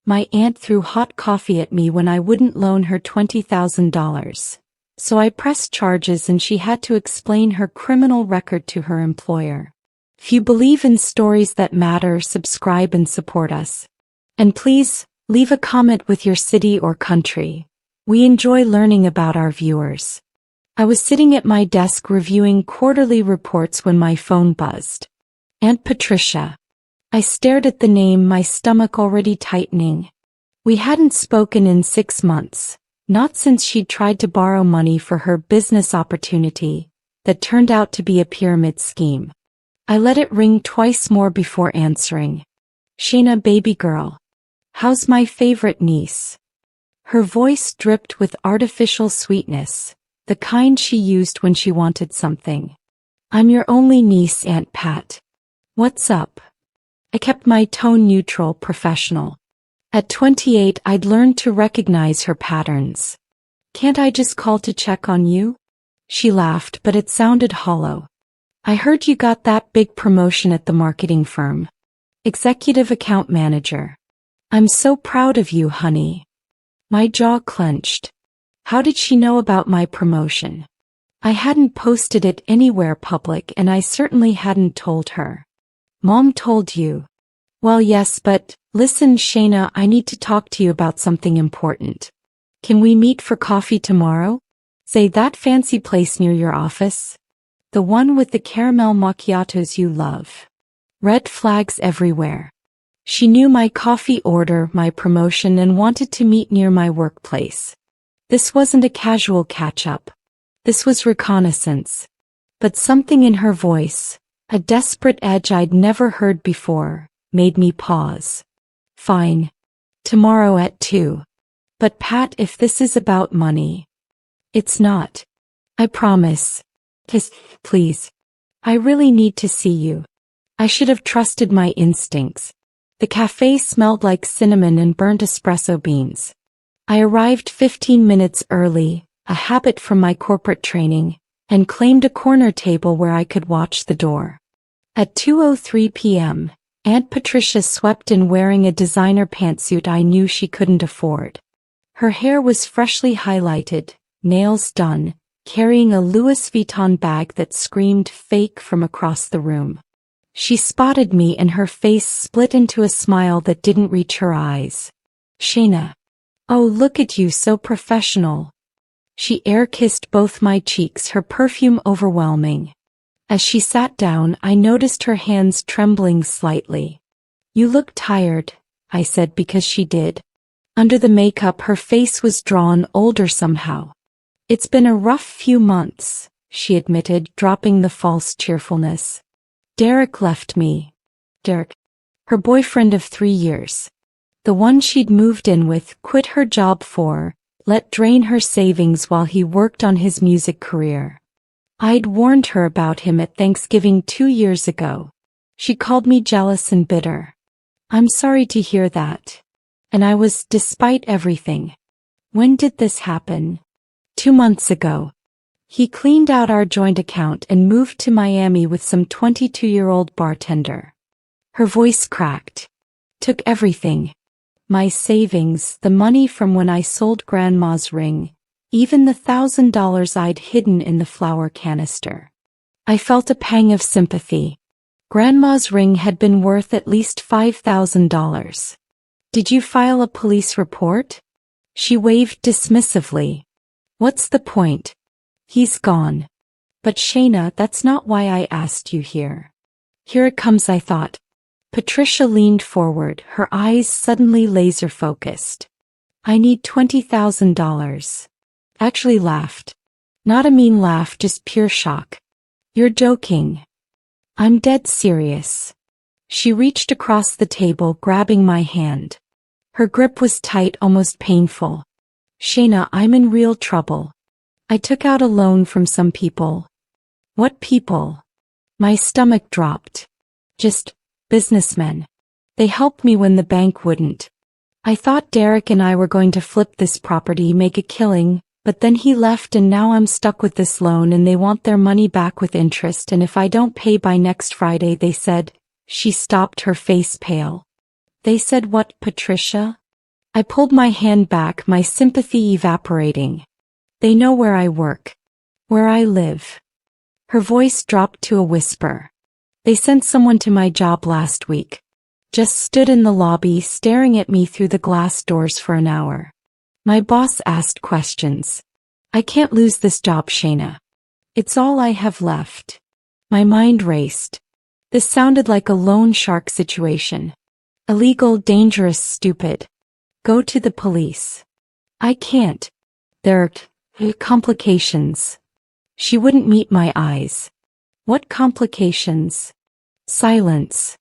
My aunt threw hot coffee at me when I wouldn't loan her $20,000. So I pressed charges and she had to explain her criminal record to her employer. If you believe in stories that matter, subscribe and support us. And please, leave a comment with your city or country. We enjoy learning about our viewers. I was sitting at my desk reviewing quarterly reports when my phone buzzed. Aunt Patricia. I stared at the name, my stomach already tightening. We hadn't spoken in 6 months, not since she'd tried to borrow money for her business opportunity that turned out to be a pyramid scheme. I let it ring twice more before answering. Shayna, baby girl. How's my favorite niece? Her voice dripped with artificial sweetness, the kind she used when she wanted something. I'm your only niece, Aunt Pat. What's up? I kept my tone neutral, professional. At 28, I'd learned to recognize her patterns. Can't I just call to check on you? She laughed, but it sounded hollow. I heard you got that big promotion at the marketing firm. Executive account manager. I'm so proud of you, honey. My jaw clenched. How did she know about my promotion? I hadn't posted it anywhere public and I certainly hadn't told her. Mom told you. Well, yes, but listen, Shayna, I need to talk to you about something important. Can we meet for coffee tomorrow? Say, that fancy place near your office? The one with the caramel macchiatos you love. Red flags everywhere. She knew my coffee order, my promotion, and wanted to meet near my workplace. This wasn't a casual catch-up. This was reconnaissance. But something in her voice, a desperate edge I'd never heard before, made me pause. Fine. Tomorrow at 2. But Pat, if this is about money. It's not. I promise. Please. I really need to see you. I should have trusted my instincts. The cafe smelled like cinnamon and burnt espresso beans. I arrived 15 minutes early, a habit from my corporate training, and claimed a corner table where I could watch the door. At 2:03 p.m., Aunt Patricia swept in wearing a designer pantsuit I knew she couldn't afford. Her hair was freshly highlighted, nails done, carrying a Louis Vuitton bag that screamed fake from across the room. She spotted me and her face split into a smile that didn't reach her eyes. Shayna. Oh, look at you, so professional. She air-kissed both my cheeks, her perfume overwhelming. As she sat down, I noticed her hands trembling slightly. You look tired, I said because she did. Under the makeup, her face was drawn older somehow. It's been a rough few months, she admitted, dropping the false cheerfulness. Derek left me. Derek. Her boyfriend of 3 years. The one she'd moved in with, quit her job for, let drain her savings while he worked on his music career. I'd warned her about him at Thanksgiving 2 years ago. She called me jealous and bitter. I'm sorry to hear that. And I was, despite everything. When did this happen? 2 months ago. He cleaned out our joint account and moved to Miami with some 22-year-old bartender. Her voice cracked. Took everything. My savings, the money from when I sold Grandma's ring, even the $1,000 I'd hidden in the flour canister. I felt a pang of sympathy. Grandma's ring had been worth at least $5,000. Did you file a police report? She waved dismissively. What's the point? He's gone. But Shayna, that's not why I asked you here. Here it comes, I thought. Patricia leaned forward, her eyes suddenly laser-focused. I need $20,000. Actually laughed. Not a mean laugh, just pure shock. You're joking. I'm dead serious. She reached across the table, grabbing my hand. Her grip was tight, almost painful. Shayna, I'm in real trouble. I took out a loan from some people. What people? My stomach dropped. Just businessmen. They helped me when the bank wouldn't. I thought Derek and I were going to flip this property, make a killing, but then he left and now I'm stuck with this loan and they want their money back with interest, and if I don't pay by next Friday, they said. She stopped, her face pale. They said what, Patricia? I pulled my hand back, my sympathy evaporating. They know where I work. Where I live. Her voice dropped to a whisper. They sent someone to my job last week. Just stood in the lobby staring at me through the glass doors for an hour. My boss asked questions. I can't lose this job, Shayna. It's all I have left. My mind raced. This sounded like a loan shark situation. Illegal, dangerous, stupid. Go to the police. I can't. There are complications. She wouldn't meet my eyes. What complications? Silence.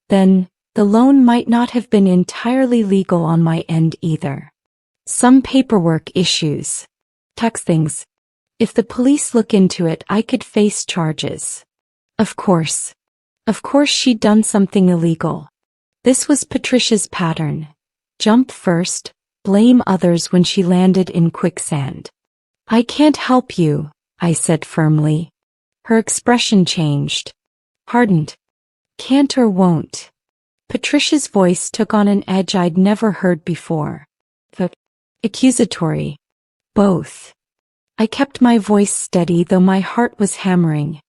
Then, the loan might not have been entirely legal on my end either. Some paperwork issues. Tax things. If the police look into it, I could face charges. Of course. Of course she'd done something illegal. This was Patricia's pattern. Jump first, blame others when she landed in quicksand. I can't help you, I said firmly. Her expression changed. Hardened. Can't or won't. Patricia's voice took on an edge I'd never heard before. Accusatory. Both. I kept my voice steady though my heart was hammering.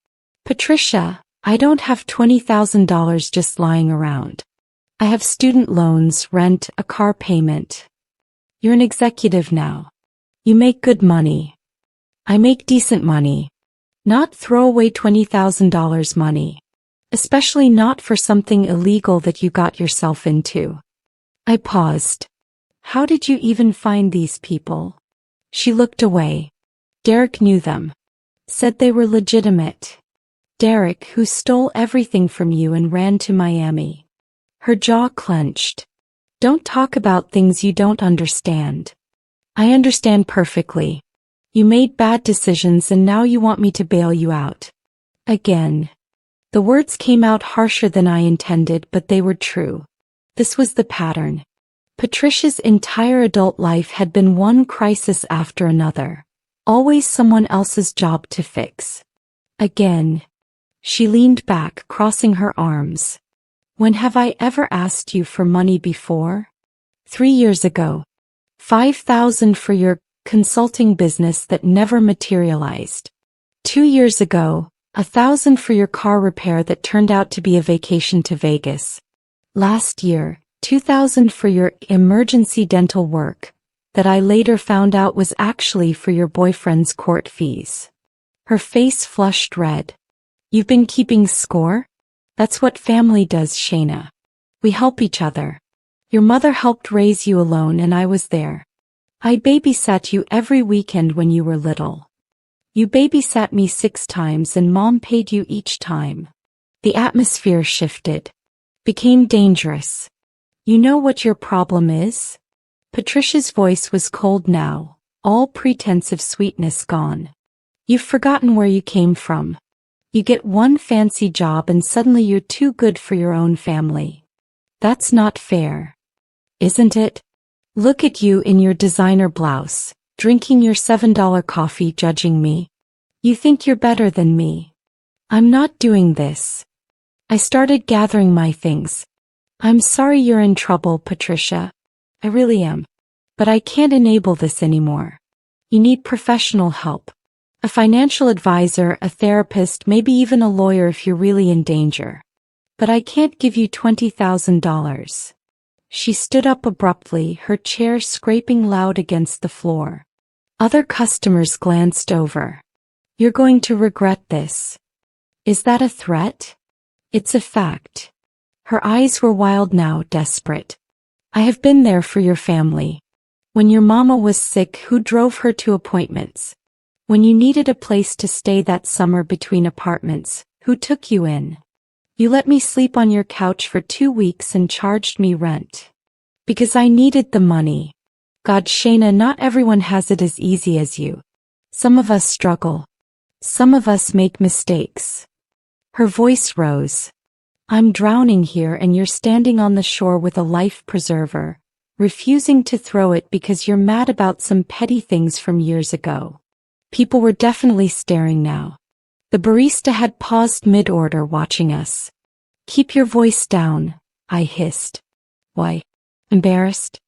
Patricia, I don't have $20,000 just lying around. I have student loans, rent, a car payment. You're an executive now. You make good money. I make decent money. Not throwaway $20,000 money. Especially not for something illegal that you got yourself into. I paused. How did you even find these people? She looked away. Derek knew them. Said they were legitimate. Derek, who stole everything from you and ran to Miami. Her jaw clenched. Don't talk about things you don't understand. I understand perfectly. You made bad decisions and now you want me to bail you out. Again. The words came out harsher than I intended, but they were true. This was the pattern. Patricia's entire adult life had been one crisis after another. Always someone else's job to fix. Again. She leaned back, crossing her arms. When have I ever asked you for money before? 3 years ago. $5,000 for your consulting business that never materialized. 2 years ago, $1,000 for your car repair that turned out to be a vacation to Vegas. Last year, $2,000 for your emergency dental work, that I later found out was actually for your boyfriend's court fees. Her face flushed red. You've been keeping score? That's what family does, Shayna. We help each other. Your mother helped raise you alone and I was there. I babysat you every weekend when you were little. You babysat me 6 times and Mom paid you each time. The atmosphere shifted. Became dangerous. You know what your problem is? Patricia's voice was cold now, all pretense of sweetness gone. You've forgotten where you came from. You get one fancy job and suddenly you're too good for your own family. That's not fair. Isn't it? Look at you in your designer blouse, drinking your $7 coffee, judging me. You think you're better than me. I'm not doing this. I started gathering my things. I'm sorry you're in trouble, Patricia. I really am. But I can't enable this anymore. You need professional help. A financial advisor, a therapist, maybe even a lawyer if you're really in danger. But I can't give you $20,000. She stood up abruptly, her chair scraping loud against the floor. Other customers glanced over. You're going to regret this. Is that a threat? It's a fact. Her eyes were wild now, desperate. I have been there for your family. When your mama was sick, who drove her to appointments? When you needed a place to stay that summer between apartments, who took you in? You let me sleep on your couch for 2 weeks and charged me rent. Because I needed the money. God, Shayna, not everyone has it as easy as you. Some of us struggle. Some of us make mistakes. Her voice rose. I'm drowning here and you're standing on the shore with a life preserver, refusing to throw it because you're mad about some petty things from years ago. People were definitely staring now. The barista had paused mid-order, watching us. Keep your voice down, I hissed. Why? Embarrassed?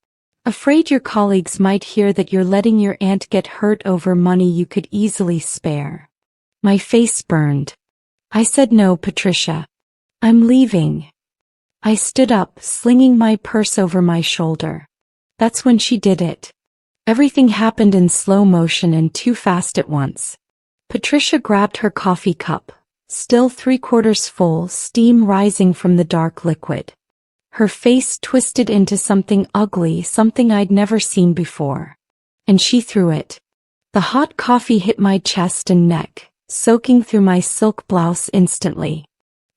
Afraid your colleagues might hear that you're letting your aunt get hurt over money you could easily spare. My face burned. I said, no, Patricia. I'm leaving. I stood up, slinging my purse over my shoulder. That's when she did it. Everything happened in slow motion and too fast at once. Patricia grabbed her coffee cup, still 3/4 full, steam rising from the dark liquid. Her face twisted into something ugly, something I'd never seen before. And she threw it. The hot coffee hit my chest and neck, soaking through my silk blouse instantly.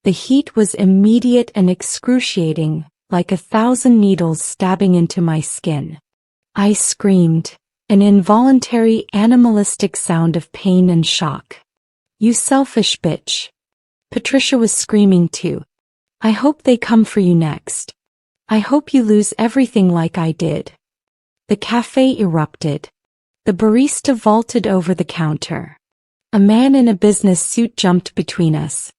The heat was immediate and excruciating, like 1,000 needles stabbing into my skin. I screamed, an involuntary animalistic sound of pain and shock. You selfish bitch. Patricia was screaming too. I hope they come for you next. I hope you lose everything like I did. The cafe erupted. The barista vaulted over the counter. A man in a business suit jumped between us.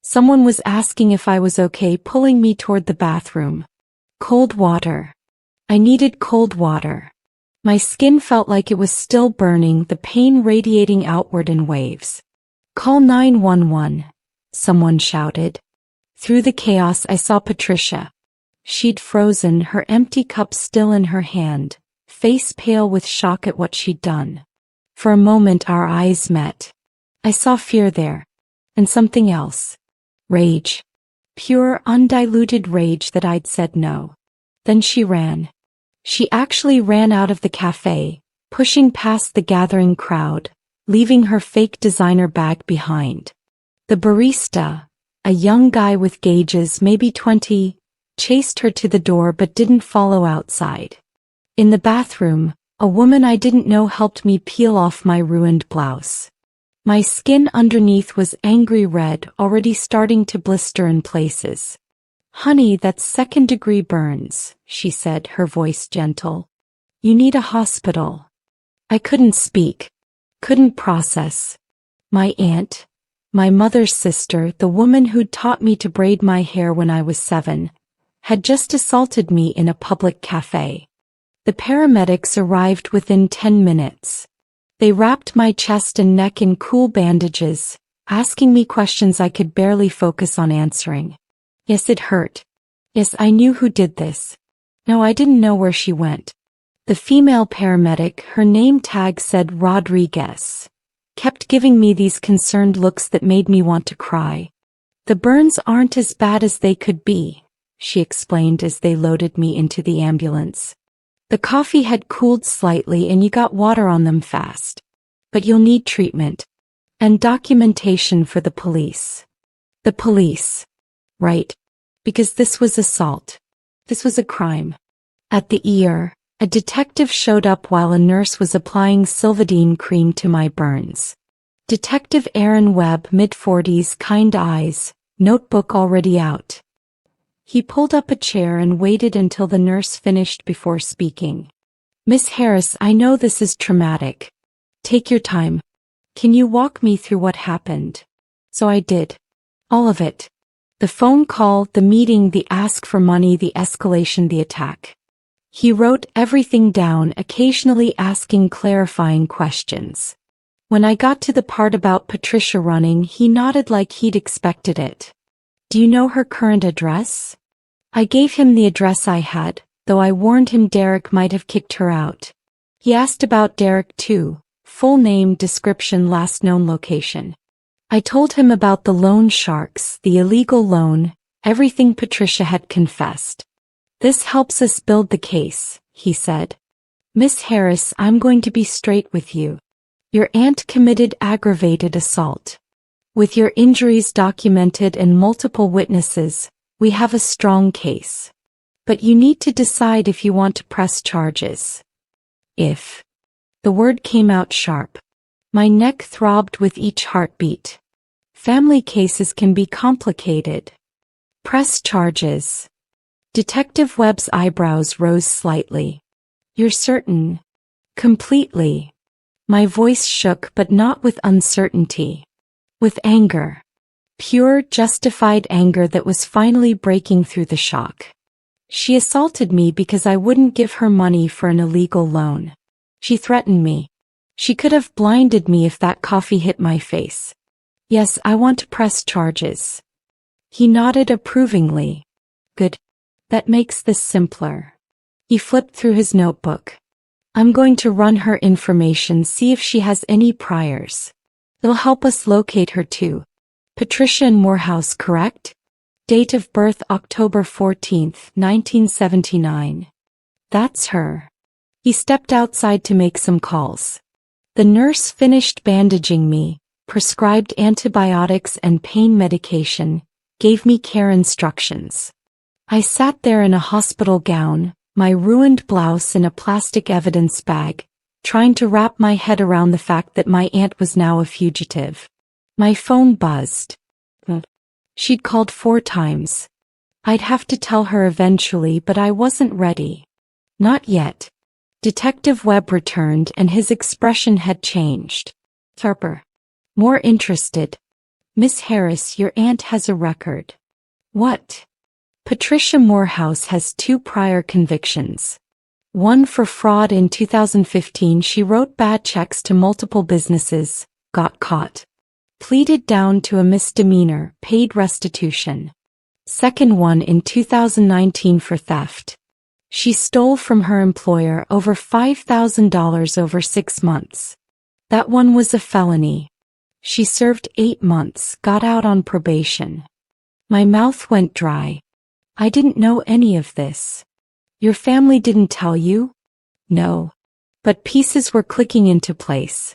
Someone was asking if I was okay, pulling me toward the bathroom. Cold water. I needed cold water. My skin felt like it was still burning, the pain radiating outward in waves. Call 911, someone shouted. Through the chaos I saw Patricia. She'd frozen, her empty cup still in her hand, face pale with shock at what she'd done. For a moment our eyes met. I saw fear there. And something else. Rage. Pure, undiluted rage that I'd said no. Then she ran. She actually ran out of the cafe, pushing past the gathering crowd, leaving her fake designer bag behind. The barista, a young guy with gauges, maybe 20, chased her to the door but didn't follow outside. In the bathroom, a woman I didn't know helped me peel off my ruined blouse. My skin underneath was angry red, already starting to blister in places. Honey, that's second-degree burns, she said, her voice gentle. You need a hospital. I couldn't speak. Couldn't process. My aunt, my mother's sister, the woman who'd taught me to braid my hair when I was 7, had just assaulted me in a public cafe. The paramedics arrived within 10 minutes. They wrapped my chest and neck in cool bandages, asking me questions I could barely focus on answering. Yes, it hurt. Yes, I knew who did this. No, I didn't know where she went. The female paramedic, her name tag said Rodriguez, kept giving me these concerned looks that made me want to cry. The burns aren't as bad as they could be, she explained as they loaded me into the ambulance. The coffee had cooled slightly and you got water on them fast. But you'll need treatment. And documentation for the police. The police. Right. Because this was assault. This was a crime. At the ER, a detective showed up while a nurse was applying Silvadene cream to my burns. Detective Aaron Webb, mid-40s, kind eyes, notebook already out. He pulled up a chair and waited until the nurse finished before speaking. Miss Harris, I know this is traumatic. Take your time. Can you walk me through what happened? So I did. All of it. The phone call, the meeting, the ask for money, the escalation, the attack. He wrote everything down, occasionally asking clarifying questions. When I got to the part about Patricia running, he nodded like he'd expected it. Do you know her current address? I gave him the address I had, though I warned him Derek might have kicked her out. He asked about Derek too, full name, description, last known location. I told him about the loan sharks, the illegal loan, everything Patricia had confessed. This helps us build the case, he said. Miss Harris, I'm going to be straight with you. Your aunt committed aggravated assault. With your injuries documented and multiple witnesses, we have a strong case. But you need to decide if you want to press charges. If. The word came out sharp. My neck throbbed with each heartbeat. Family cases can be complicated. Press charges. Detective Webb's eyebrows rose slightly. You're certain? Completely. My voice shook, but not with uncertainty. With anger. Pure, justified anger that was finally breaking through the shock. She assaulted me because I wouldn't give her money for an illegal loan. She threatened me. She could have blinded me if that coffee hit my face. Yes, I want to press charges. He nodded approvingly. Good. That makes this simpler. He flipped through his notebook. I'm going to run her information, see if she has any priors. It'll help us locate her too. Patricia in Morehouse, correct? Date of birth October 14th, 1979. That's her. He stepped outside to make some calls. The nurse finished bandaging me, prescribed antibiotics and pain medication, gave me care instructions. I sat there in a hospital gown, my ruined blouse in a plastic evidence bag, trying to wrap my head around the fact that my aunt was now a fugitive. My phone buzzed. She'd called 4 times. I'd have to tell her eventually, but I wasn't ready. Not yet. Detective Webb returned and his expression had changed. Sharper. More interested. Miss Harris, your aunt has a record. What? Patricia Morehouse has 2 prior convictions. One for fraud in 2015. She wrote bad checks to multiple businesses, got caught. Pleaded down to a misdemeanor, paid restitution. Second one in 2019 for theft. She stole from her employer over $5,000 over 6 months. That one was a felony. She served 8 months, got out on probation. My mouth went dry. I didn't know any of this. Your family didn't tell you? No. But pieces were clicking into place.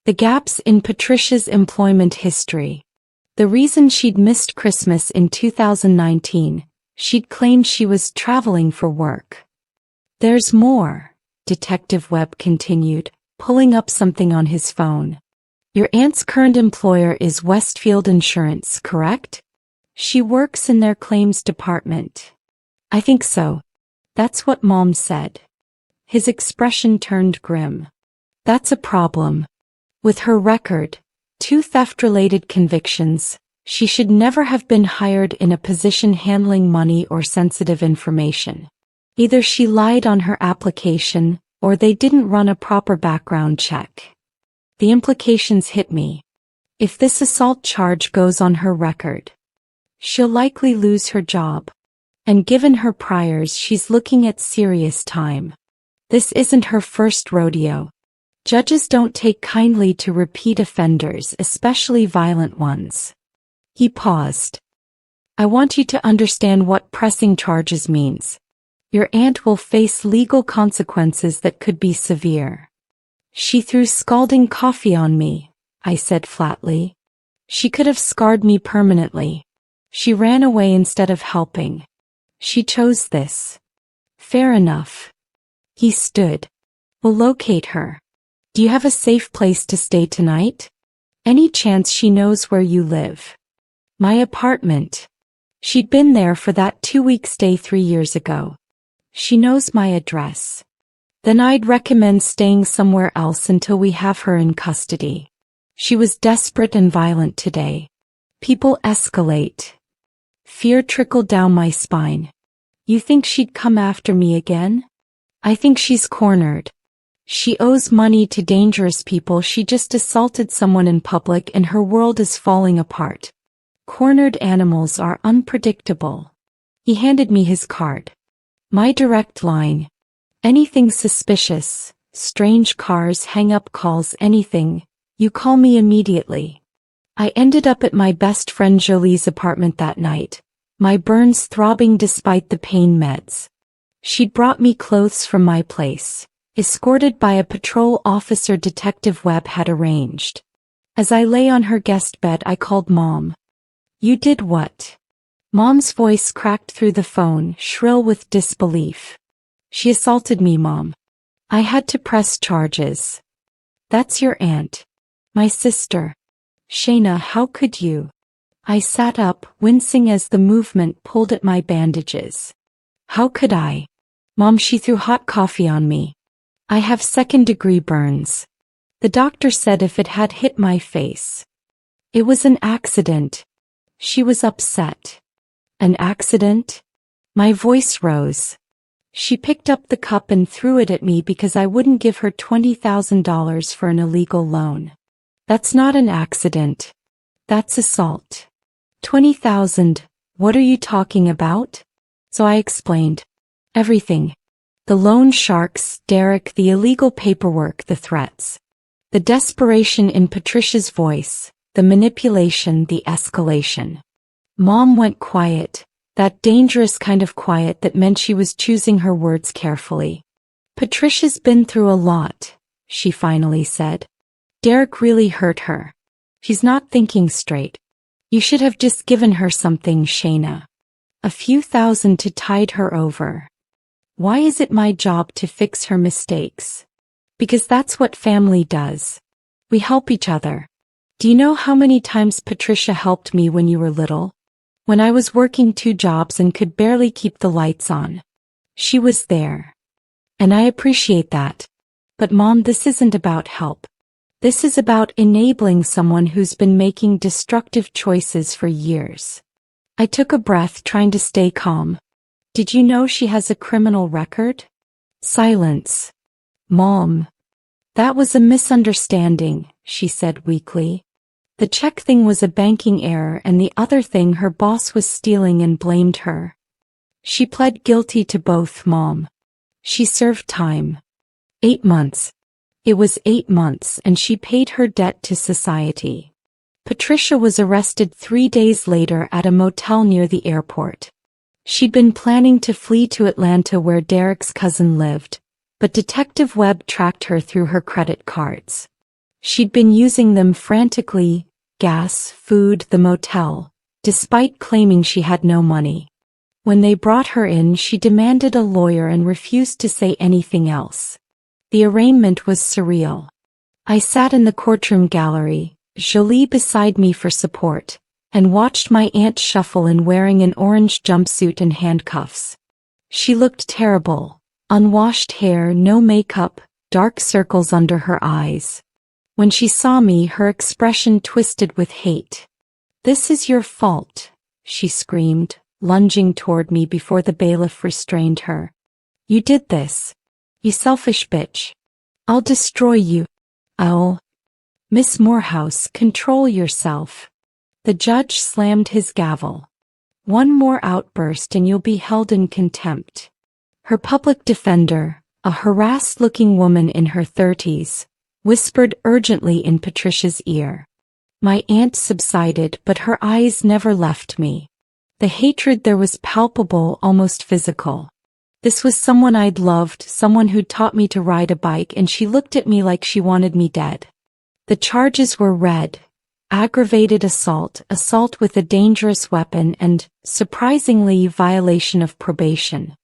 The gaps in Patricia's employment history. The reason she'd missed Christmas in 2019, she'd claimed she was traveling for work. There's more, Detective Webb continued, pulling up something on his phone. Your aunt's current employer is Westfield Insurance, correct? She works in their claims department. I think so. That's what Mom said. His expression turned grim. That's a problem. With her record, 2 theft-related convictions, she should never have been hired in a position handling money or sensitive information. Either she lied on her application, or they didn't run a proper background check. The implications hit me. If this assault charge goes on her record, she'll likely lose her job. And given her priors, she's looking at serious time. This isn't her first rodeo. Judges don't take kindly to repeat offenders, especially violent ones. He paused. I want you to understand what pressing charges means. Your aunt will face legal consequences that could be severe. She threw scalding coffee on me, I said flatly. She could have scarred me permanently. She ran away instead of helping. She chose this. Fair enough. He stood. We'll locate her. Do you have a safe place to stay tonight? Any chance she knows where you live? My apartment. She'd been there for that 2-week stay 3 years ago. She knows my address. Then I'd recommend staying somewhere else until we have her in custody. She was desperate and violent today. People escalate. Fear trickled down my spine. You think she'd come after me again? I think she's cornered. She owes money to dangerous people. She just assaulted someone in public and her world is falling apart. Cornered animals are unpredictable. He handed me his card. My direct line. Anything suspicious, strange cars, hang-up calls, anything, you call me immediately. I ended up at my best friend Jolie's apartment that night, my burns throbbing despite the pain meds. She'd brought me clothes from my place, escorted by a patrol officer Detective Webb had arranged. As I lay on her guest bed, I called Mom. You did what? Mom's voice cracked through the phone, shrill with disbelief. She assaulted me, Mom. I had to press charges. That's your aunt. My sister. Shayna, how could you? I sat up, wincing as the movement pulled at my bandages. How could I? Mom, she threw hot coffee on me. I have 2nd-degree burns. The doctor said if it had hit my face. It was an accident. She was upset. An accident? My voice rose. She picked up the cup and threw it at me because I wouldn't give her $20,000 for an illegal loan. That's not an accident. That's assault. 20,000, what are you talking about? So I explained. Everything. The loan sharks, Derek, the illegal paperwork, the threats. The desperation in Patricia's voice, the manipulation, the escalation. Mom went quiet, that dangerous kind of quiet that meant she was choosing her words carefully. Patricia's been through a lot, she finally said. Derek really hurt her. She's not thinking straight. You should have just given her something, Shayna. A few thousand to tide her over. Why is it my job to fix her mistakes? Because that's what family does. We help each other. Do you know how many times Patricia helped me when you were little? When I was working 2 jobs and could barely keep the lights on. She was there. And I appreciate that. But Mom, this isn't about help. This is about enabling someone who's been making destructive choices for years. I took a breath, trying to stay calm. Did you know she has a criminal record? Silence. Mom. That was a misunderstanding, she said weakly. The check thing was a banking error and the other thing her boss was stealing and blamed her. She pled guilty to both, Mom. She served time. 8 months. It was 8 months and she paid her debt to society. Patricia was arrested 3 days later at a motel near the airport. She'd been planning to flee to Atlanta where Derek's cousin lived, but Detective Webb tracked her through her credit cards. She'd been using them frantically, gas, food, the motel, despite claiming she had no money. When they brought her in, she demanded a lawyer and refused to say anything else. The arraignment was surreal. I sat in the courtroom gallery, Jolie beside me for support, and watched my aunt shuffle in wearing an orange jumpsuit and handcuffs. She looked terrible. Unwashed hair, no makeup, dark circles under her eyes. When she saw me, her expression twisted with hate. "This is your fault," she screamed, lunging toward me before the bailiff restrained her. "You did this. You selfish bitch. I'll destroy you. I'll—" "Miss Morehouse, control yourself." The judge slammed his gavel. "One more outburst and you'll be held in contempt." Her public defender, a harassed-looking woman in her 30s, whispered urgently in Patricia's ear. My aunt subsided, but her eyes never left me. The hatred there was palpable, almost physical. This was someone I'd loved, someone who'd taught me to ride a bike, and she looked at me like she wanted me dead. The charges were read: aggravated assault, assault with a dangerous weapon, and, surprisingly, violation of probation.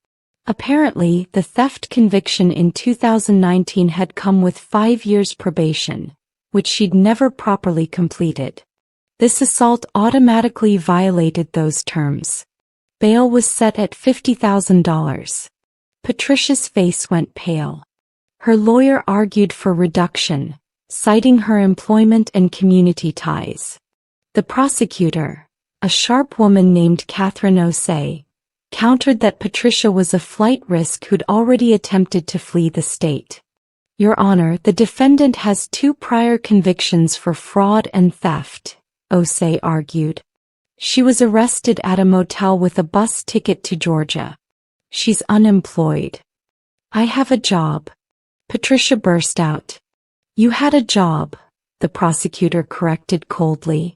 Apparently, the theft conviction in 2019 had come with 5 years probation, which she'd never properly completed. This assault automatically violated those terms. Bail was set at $50,000. Patricia's face went pale. Her lawyer argued for reduction, citing her employment and community ties. The prosecutor, a sharp woman named Catherine Osei, countered that Patricia was a flight risk who'd already attempted to flee the state. "Your Honor, the defendant has 2 prior convictions for fraud and theft," Osei argued. "She was arrested at a motel with a bus ticket to Georgia. She's unemployed." "I have a job," Patricia burst out. "You had a job," the prosecutor corrected coldly.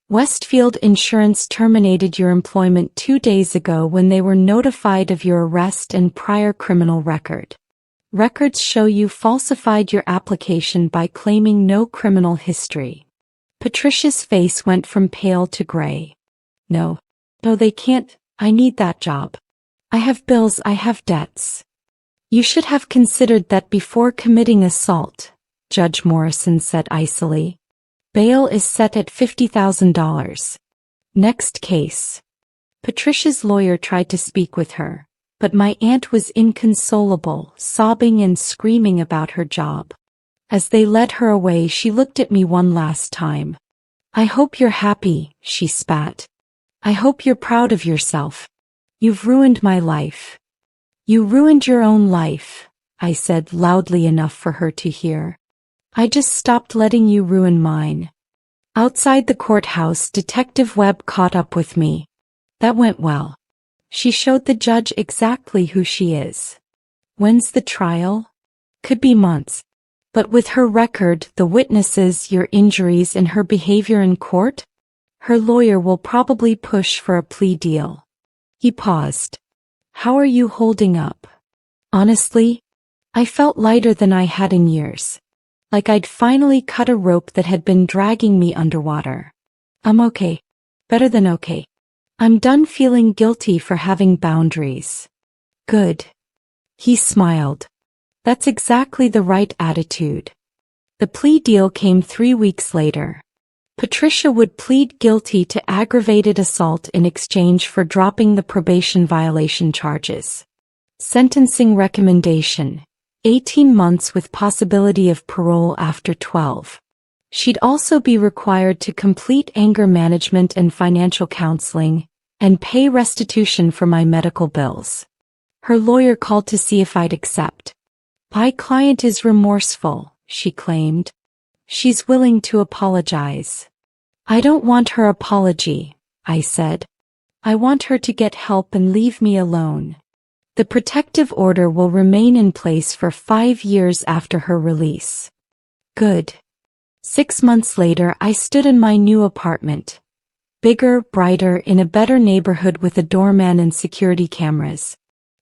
"Westfield Insurance terminated your employment 2 days ago when they were notified of your arrest and prior criminal record. Records show you falsified your application by claiming no criminal history." Patricia's face went from pale to gray. No, they can't. I need that job. I have bills, I have debts." "You should have considered that before committing assault," Judge Morrison said icily. "Bail is set at $50,000. Next case." Patricia's lawyer tried to speak with her, but my aunt was inconsolable, sobbing and screaming about her job. As they led her away, she looked at me one last time. "I hope you're happy," she spat. "I hope you're proud of yourself. You've ruined my life. You ruined your own life, I said loudly enough for her to hear. I just stopped letting you ruin mine. Outside the courthouse, Detective Webb caught up with me. That went well. She showed the judge exactly who she is. When's the trial? Could be months. But with her record, the witnesses, your injuries, and her behavior in court, her lawyer will probably push for a plea deal. He paused. How are you holding up? Honestly, I felt lighter than I had in years. Like I'd finally cut a rope that had been dragging me underwater. I'm okay. Better than okay. I'm done feeling guilty for having boundaries. Good. He smiled. That's exactly the right attitude. The plea deal came 3 weeks later. Patricia would plead guilty to aggravated assault in exchange for dropping the probation violation charges. Sentencing recommendation: 18 months with possibility of parole after 12. She'd also be required to complete anger management and financial counseling, and pay restitution for my medical bills. Her lawyer called to see if I'd accept. My client is remorseful, she claimed. She's willing to apologize. I don't want her apology, I said. I want her to get help and leave me alone. The protective order will remain in place for 5 years after her release. Good. 6 months later, I stood in my new apartment. Bigger, brighter, in a better neighborhood with a doorman and security cameras.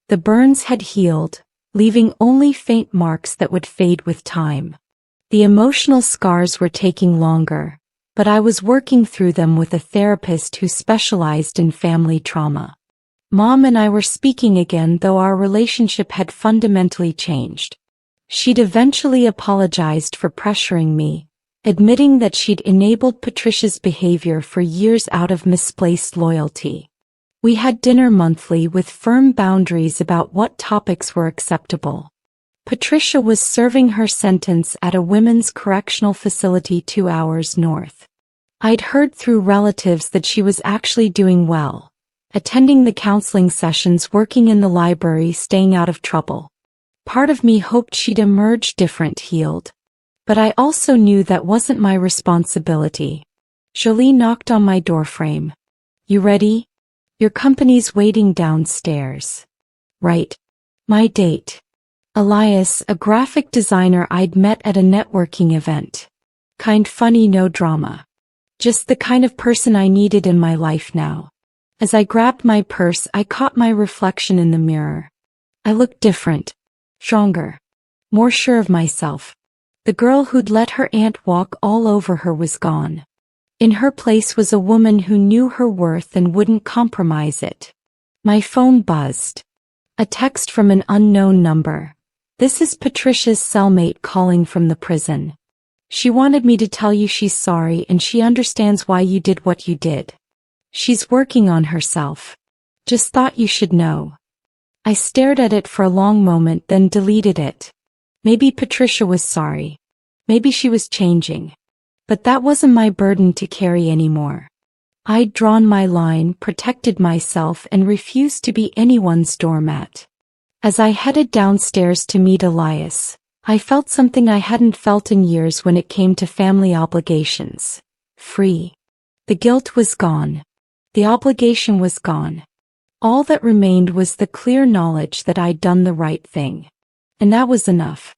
The burns had healed, leaving only faint marks that would fade with time. The emotional scars were taking longer, but I was working through them with a therapist who specialized in family trauma. Mom and I were speaking again, though our relationship had fundamentally changed. She'd eventually apologized for pressuring me, admitting that she'd enabled Patricia's behavior for years out of misplaced loyalty. We had dinner monthly with firm boundaries about what topics were acceptable. Patricia was serving her sentence at a women's correctional facility 2 hours north. I'd heard through relatives that she was actually doing well, attending the counseling sessions, working in the library, staying out of trouble. Part of me hoped she'd emerge different, healed. But I also knew that wasn't my responsibility. Jolie knocked on my doorframe. You ready? Your company's waiting downstairs. Right. My date. Elias, a graphic designer I'd met at a networking event. Kind funny, no drama. Just the kind of person I needed in my life now. As I grabbed my purse, I caught my reflection in the mirror. I looked different. Stronger. More sure of myself. The girl who'd let her aunt walk all over her was gone. In her place was a woman who knew her worth and wouldn't compromise it. My phone buzzed. A text from an unknown number. This is Patricia's cellmate calling from the prison. She wanted me to tell you she's sorry and she understands why you did what you did. She's working on herself. Just thought you should know. I stared at it for a long moment, then deleted it. Maybe Patricia was sorry. Maybe she was changing. But that wasn't my burden to carry anymore. I'd drawn my line, protected myself, and refused to be anyone's doormat. As I headed downstairs to meet Elias, I felt something I hadn't felt in years when it came to family obligations. Free. The guilt was gone. The obligation was gone. All that remained was the clear knowledge that I'd done the right thing. And that was enough.